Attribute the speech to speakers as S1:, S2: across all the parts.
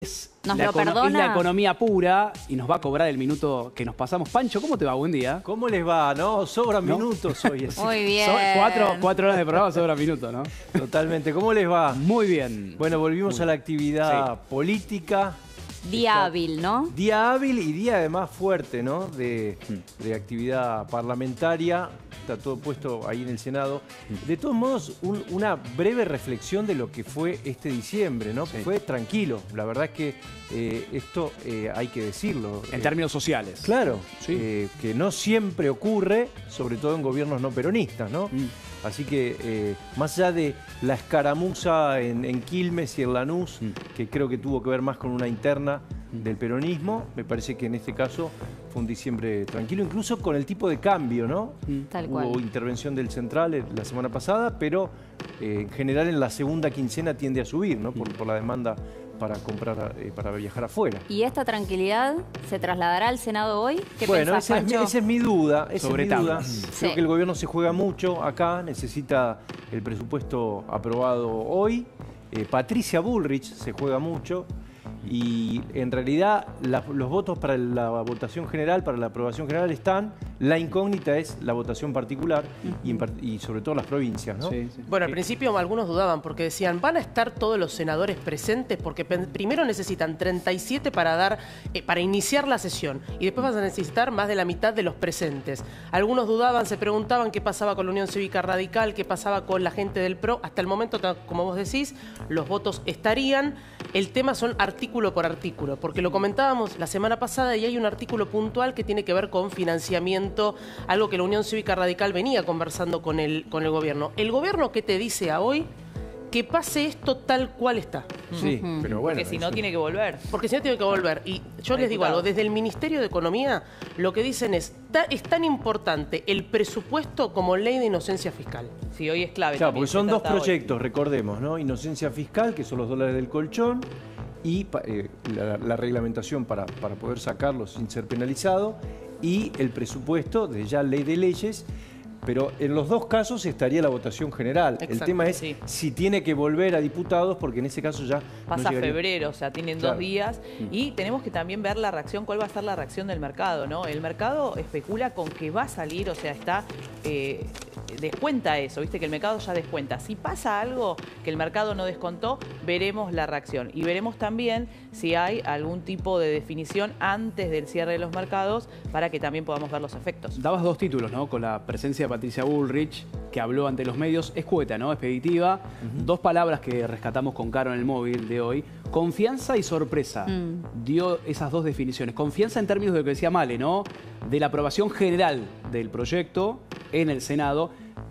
S1: ¿Nos lo
S2: Es la
S1: perdona?
S2: economía pura y nos va a cobrar el minuto que nos pasamos. Pancho, ¿cómo te va? Buen día.
S3: ¿Cómo les va? ¿No? Sobran
S2: ¿No?
S3: minutos hoy. Así.
S1: Muy bien.
S2: Son cuatro horas de programa, sobra minuto, ¿no?
S3: Totalmente. ¿Cómo les va?
S2: Muy bien.
S3: Bueno, volvimos a la actividad política.
S1: Día hábil, ¿no?
S3: Día hábil y día además fuerte, ¿no? De actividad parlamentaria. Está todo puesto ahí en el Senado. De todos modos, una breve reflexión de lo que fue este diciembre, ¿no?
S2: Sí.
S3: Fue tranquilo. La verdad es que esto hay que decirlo.
S2: En términos sociales.
S3: Claro,
S2: Sí.
S3: que no siempre ocurre, sobre todo en gobiernos no peronistas, ¿no? Así que más allá de la escaramuza en Quilmes y en Lanús, que creo que tuvo que ver más con una interna del peronismo, me parece que en este caso fue un diciembre tranquilo, incluso con el tipo de cambio, ¿no?
S1: Tal cual.
S3: Hubo intervención del Central la semana pasada, pero en general en la segunda quincena tiende a subir, ¿no? Por la demanda para comprar, para viajar afuera.
S1: ¿Y esta tranquilidad se trasladará al Senado hoy? ¿Qué
S3: Bueno,
S1: pensás, Pancho?
S3: esa es mi duda.
S2: Sobre
S3: Creo
S1: Sí.
S3: que el gobierno se juega mucho acá, necesita el presupuesto aprobado hoy. Patricia Bullrich se juega mucho. Y en realidad los votos para la votación general, para la aprobación general están. La incógnita es la votación particular y sobre todo las provincias, ¿no?
S2: Sí, sí.
S4: Bueno, al principio algunos dudaban porque decían, ¿van a estar todos los senadores presentes? Porque primero necesitan 37 para iniciar la sesión y después van a necesitar más de la mitad de los presentes. Algunos dudaban, se preguntaban qué pasaba con la Unión Cívica Radical, qué pasaba con la gente del PRO. Hasta el momento, como vos decís, los votos estarían. El tema son artículo por artículo, porque lo comentábamos la semana pasada y hay un artículo puntual que tiene que ver con financiamiento, algo que la Unión Cívica Radical venía conversando con el gobierno. ¿El gobierno qué te dice a hoy? Que pase esto tal cual está.
S3: Sí, pero bueno.
S5: Porque si no tiene que volver.
S4: Porque si no tiene que volver. Y yo les digo algo, desde el Ministerio de Economía lo que dicen es tan importante el presupuesto como ley de inocencia fiscal.
S5: Sí, hoy es clave.
S3: Claro,
S5: también,
S3: porque son
S5: se
S3: dos
S5: trata hoy.
S3: proyectos, recordemos, ¿no? Inocencia fiscal, que son los dólares del colchón, y la reglamentación para poder sacarlos sin ser penalizado, y el presupuesto de ya ley de leyes. Pero en los dos casos estaría la votación general.
S4: Exacto,
S3: el tema es
S5: sí.
S3: si tiene que volver a diputados, porque en ese caso ya
S5: Pasa
S3: no llegaría.
S5: febrero, o sea, tienen
S3: Claro.
S5: 2 días. Y tenemos que también ver la reacción, cuál va a ser la reacción del mercado, ¿no? El mercado especula con que va a salir, o sea, descuenta eso, ¿viste? Que el mercado ya descuenta. Si pasa algo que el mercado no descontó, veremos la reacción. Y veremos también si hay algún tipo de definición antes del cierre de los mercados para que también podamos ver los efectos.
S2: Dabas dos títulos, ¿no? Con la presencia de Patricia Bullrich, que habló ante los medios. Escueta, ¿no? Expeditiva. Dos palabras que rescatamos con Caro en el móvil de hoy. Confianza y sorpresa. Dio esas dos definiciones. Confianza en términos de lo que decía Male, ¿no? De la aprobación general del proyecto en el Senado,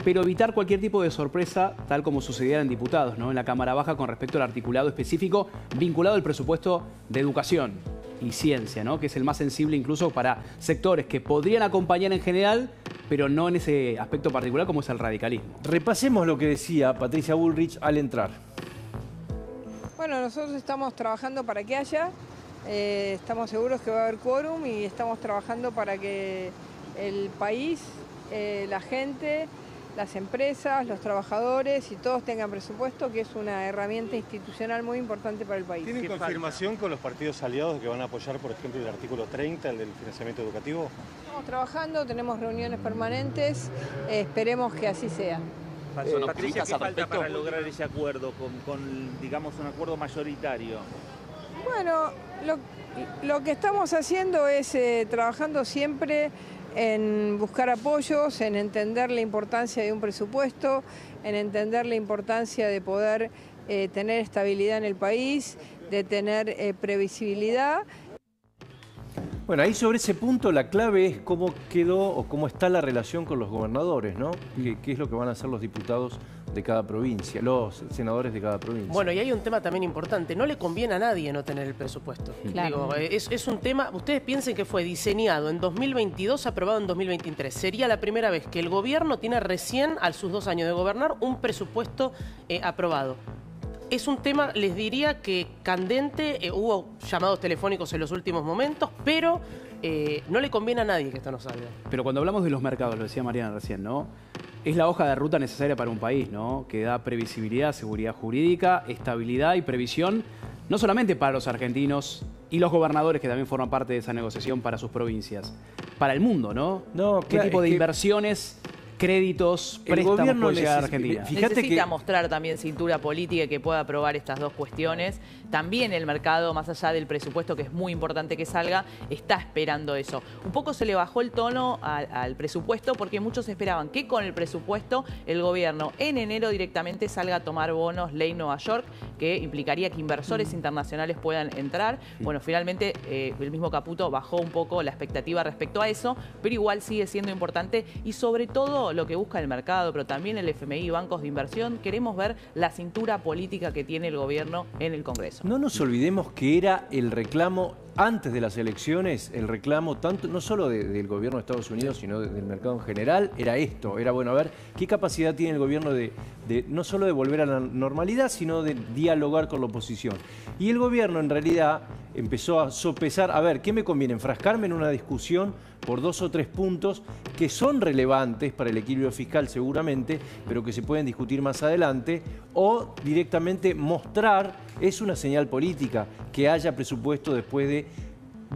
S2: pero evitar cualquier tipo de sorpresa, tal como sucediera en diputados, ¿no? En la Cámara Baja con respecto al articulado específico vinculado al presupuesto de educación y ciencia, ¿no? Que es el más sensible incluso para sectores que podrían acompañar en general, pero no en ese aspecto particular como es el radicalismo.
S3: Repasemos lo que decía Patricia Bullrich al entrar.
S6: Bueno, nosotros estamos trabajando para que haya, estamos seguros que va a haber quórum y estamos trabajando para que el país, la gente, las empresas, los trabajadores y todos tengan presupuesto, que es una herramienta institucional muy importante para el país.
S7: ¿Tienen confirmación con los partidos aliados de que van a apoyar, por ejemplo, el artículo 30, el del financiamiento educativo?
S6: Estamos trabajando, tenemos reuniones permanentes, esperemos que así sea.
S8: Patricia, ¿qué falta para lograr ese acuerdo, digamos, un acuerdo mayoritario?
S6: Bueno, lo que estamos haciendo es trabajando siempre en buscar apoyos, en entender la importancia de un presupuesto, en entender la importancia de poder tener estabilidad en el país, de tener previsibilidad.
S3: Bueno, ahí sobre ese punto la clave es cómo quedó o cómo está la relación con los gobernadores, ¿no? ¿Qué es lo que van a hacer los diputados de cada provincia, los senadores de cada provincia?
S4: Bueno, y hay un tema también importante. No le conviene a nadie no tener el presupuesto.
S1: Claro.
S4: Digo, es un tema, ustedes piensen que fue diseñado en 2022, aprobado en 2023. Sería la primera vez que el gobierno tiene recién, a sus 2 años de gobernar, un presupuesto aprobado. Es un tema, les diría que candente, hubo llamados telefónicos en los últimos momentos, pero no le conviene a nadie que esto no salga.
S2: Pero cuando hablamos de los mercados, lo decía Mariana recién, ¿no? Es la hoja de ruta necesaria para un país, ¿no? Que da previsibilidad, seguridad jurídica, estabilidad y previsión no solamente para los argentinos y los gobernadores que también forman parte de esa negociación para sus provincias, para el mundo, ¿no?
S3: No,
S2: ¿Qué
S3: claro,
S2: tipo de
S3: es que
S2: inversiones, créditos,
S3: el
S2: préstamos
S3: gobierno
S2: puede llegar a
S3: necesita-
S2: Argentina?
S3: Fíjate
S5: Necesita
S3: que-
S5: mostrar también cintura política que pueda aprobar estas dos cuestiones. También el mercado, más allá del presupuesto, que es muy importante que salga, está esperando eso. Un poco se le bajó el tono al presupuesto porque muchos esperaban que con el presupuesto el gobierno en enero directamente salga a tomar bonos ley Nueva York, que implicaría que inversores internacionales puedan entrar. Bueno, finalmente el mismo Caputo bajó un poco la expectativa respecto a eso, pero igual sigue siendo importante y sobre todo lo que busca el mercado, pero también el FMI, bancos de inversión, queremos ver la cintura política que tiene el gobierno en el Congreso.
S3: No nos olvidemos que era el reclamo antes de las elecciones, el reclamo tanto no solo del gobierno de Estados Unidos, sino del mercado en general, era esto, era bueno, a ver qué capacidad tiene el gobierno de no solo de volver a la normalidad, sino de dialogar con la oposición. Y el gobierno en realidad empezó a sopesar, a ver, ¿qué me conviene? ¿Enfrascarme en una discusión por 2 o 3 puntos que son relevantes para el equilibrio fiscal seguramente, pero que se pueden discutir más adelante, o directamente mostrar, es una señal política, que haya presupuesto después de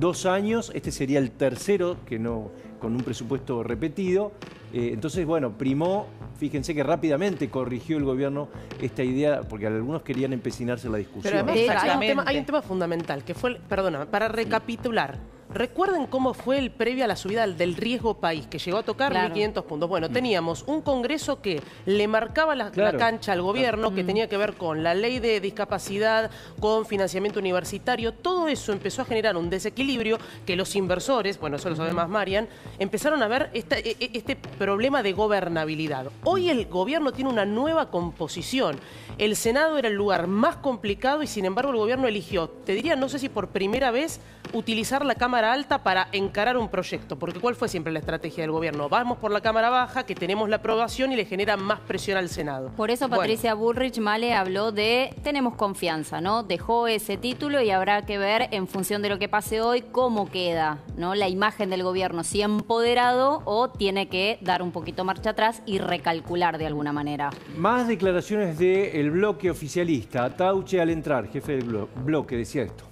S3: 2 años, este sería el tercero que no, con un presupuesto repetido. Entonces, bueno, primó, fíjense que rápidamente corrigió el gobierno esta idea, porque algunos querían empecinarse en la discusión.
S4: Pero además
S5: Exactamente.
S4: hay un tema fundamental, que fue, perdóname, para recapitular. ¿Recuerden cómo fue el previo a la subida del riesgo país, que llegó a tocar
S1: Claro.
S4: 1.500 puntos? Bueno, teníamos un Congreso que le marcaba la cancha al gobierno, que tenía que ver con la ley de discapacidad, con financiamiento universitario. Todo eso empezó a generar un desequilibrio que los inversores, bueno, eso lo sabe más Marian, empezaron a ver este problema de gobernabilidad. Hoy el gobierno tiene una nueva composición. El Senado era el lugar más complicado y sin embargo el gobierno eligió, te diría, no sé si por primera vez, utilizar la Cámara Alta para encarar un proyecto, porque ¿cuál fue siempre la estrategia del gobierno? Vamos por la Cámara Baja, que tenemos la aprobación y le genera más presión al Senado.
S1: Por eso
S4: Bueno,
S1: Patricia Bullrich, Male, habló de tenemos confianza, ¿no? Dejó ese título y habrá que ver en función de lo que pase hoy cómo queda, ¿no? La imagen del gobierno, si empoderado o tiene que dar un poquito marcha atrás y recalcular de alguna manera.
S3: Más declaraciones del bloque oficialista. Tauche al entrar, jefe del bloque, decía esto.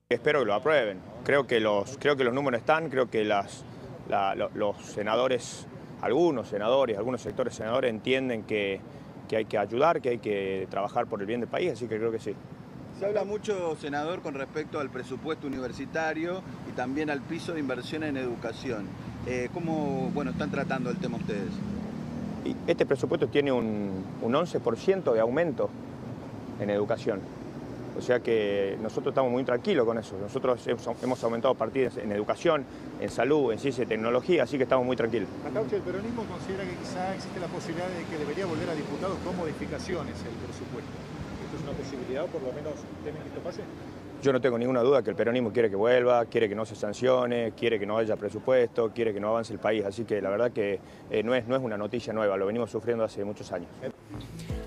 S9: Espero que lo aprueben. Creo que los números están, creo que los senadores, algunos sectores senadores entienden que hay que ayudar, que hay que trabajar por el bien del país, así que creo que sí.
S10: Se habla mucho, senador, con respecto al presupuesto universitario y también al piso de inversión en educación. ¿Cómo están tratando el tema ustedes?
S9: Y este presupuesto tiene un 11% de aumento en educación. O sea que nosotros estamos muy tranquilos con eso. Nosotros hemos aumentado partidas en educación, en salud, en ciencia y tecnología, así que estamos muy tranquilos.
S7: Atauche, ¿el peronismo considera que quizá existe la posibilidad de que debería volver a diputados con modificaciones el presupuesto? ¿Esto es una posibilidad o por lo menos temen que esto pase?
S9: Yo no tengo ninguna duda que el peronismo quiere que vuelva, quiere que no se sancione, quiere que no haya presupuesto, quiere que no avance el país. Así que la verdad que no es una noticia nueva, lo venimos sufriendo hace muchos años.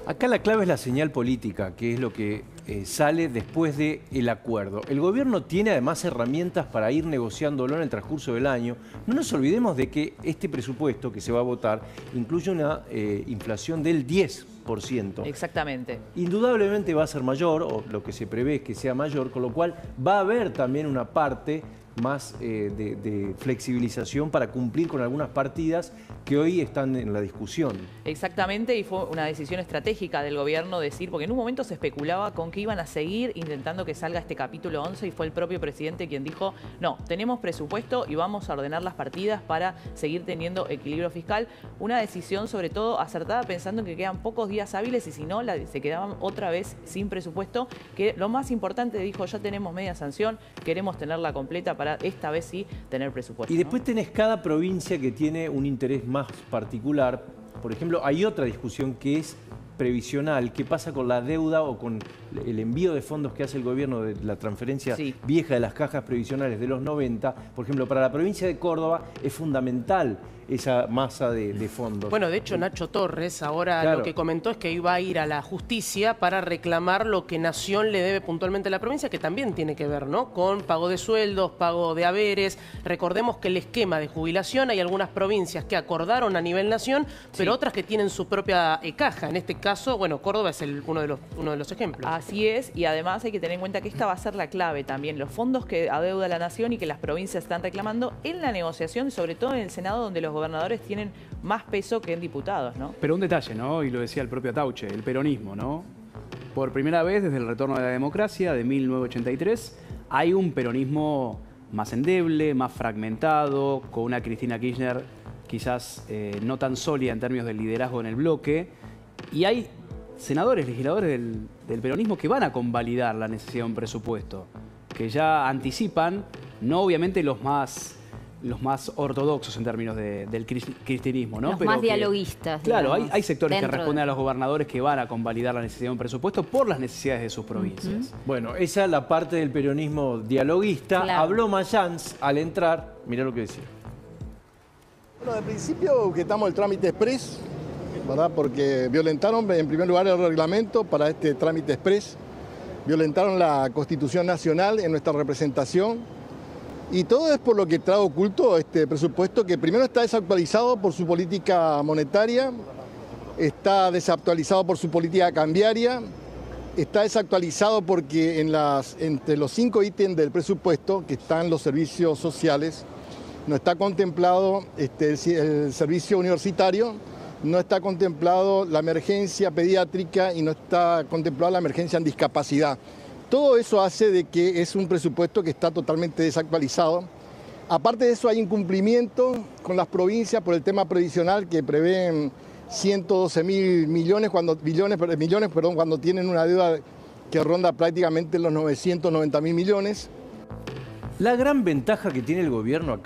S3: Acá la clave es la señal política, que es lo que sale después del acuerdo. El gobierno tiene además herramientas para ir negociándolo en el transcurso del año. No nos olvidemos de que este presupuesto que se va a votar incluye una inflación del 10%.
S5: Exactamente.
S3: Indudablemente va a ser mayor, o lo que se prevé es que sea mayor, con lo cual va a haber también una parte más de flexibilización para cumplir con algunas partidas que hoy están en la discusión.
S5: Exactamente, y fue una decisión estratégica del gobierno decir, porque en un momento se especulaba con que iban a seguir intentando que salga este capítulo 11 y fue el propio presidente quien dijo, no, tenemos presupuesto y vamos a ordenar las partidas para seguir teniendo equilibrio fiscal. Una decisión sobre todo acertada pensando en que quedan pocos días hábiles y si no, se quedaban otra vez sin presupuesto, que lo más importante dijo, ya tenemos media sanción, queremos tenerla completa para esta vez sí tener presupuesto.
S3: Y después tenés cada provincia que tiene un interés más particular. Por ejemplo, hay otra discusión que es previsional, qué pasa con la deuda o con el envío de fondos que hace el gobierno de la transferencia vieja de las cajas previsionales de los 90. Por ejemplo, para la provincia de Córdoba es fundamental esa masa de fondos.
S4: Bueno, de hecho, Nacho Torres ahora lo que comentó es que iba a ir a la justicia para reclamar lo que Nación le debe puntualmente a la provincia, que también tiene que ver, ¿no?, con pago de sueldos, pago de haberes. Recordemos que el esquema de jubilación, hay algunas provincias que acordaron a nivel nación, pero otras que tienen su propia caja. En este caso, bueno, Córdoba es uno de los ejemplos.
S5: Así es, y además hay que tener en cuenta que esta va a ser la clave también, los fondos que adeuda la Nación y que las provincias están reclamando en la negociación, sobre todo en el Senado, donde los gobernadores tienen más peso que en diputados, ¿no?
S2: Pero un detalle, ¿no? Y lo decía el propio Atauche, el peronismo, ¿no? Por primera vez desde el retorno de la democracia de 1983, hay un peronismo más endeble, más fragmentado, con una Cristina Kirchner quizás no tan sólida en términos del liderazgo en el bloque, y hay senadores, legisladores del peronismo que van a convalidar la necesidad de un presupuesto, que ya anticipan, no obviamente los más ortodoxos en términos del cristianismo, ¿no?
S1: Los
S2: pero
S1: más dialoguistas.
S2: Claro,
S1: digamos,
S2: hay sectores que
S1: dentro
S2: responden a los gobernadores que van a convalidar la necesidad de un presupuesto por las necesidades de sus provincias.
S3: Bueno, esa es la parte del peronismo dialoguista.
S1: Claro.
S3: Habló Mayans al entrar, mirá lo que decía.
S11: Bueno, de principio objetamos el trámite express, ¿verdad? Porque violentaron en primer lugar el reglamento para este trámite express, violentaron la Constitución Nacional en nuestra representación, y todo es por lo que trae oculto este presupuesto, que primero está desactualizado por su política monetaria, está desactualizado por su política cambiaria, está desactualizado porque entre los 5 ítems del presupuesto, que están los servicios sociales, no está contemplado el servicio universitario, no está contemplado la emergencia pediátrica y no está contemplada la emergencia en discapacidad. Todo eso hace de que es un presupuesto que está totalmente desactualizado. Aparte de eso, hay incumplimiento con las provincias por el tema previsional que prevén 112.000 millones cuando tienen una deuda que ronda prácticamente los 990.000 millones.
S3: La gran ventaja que tiene el gobierno acá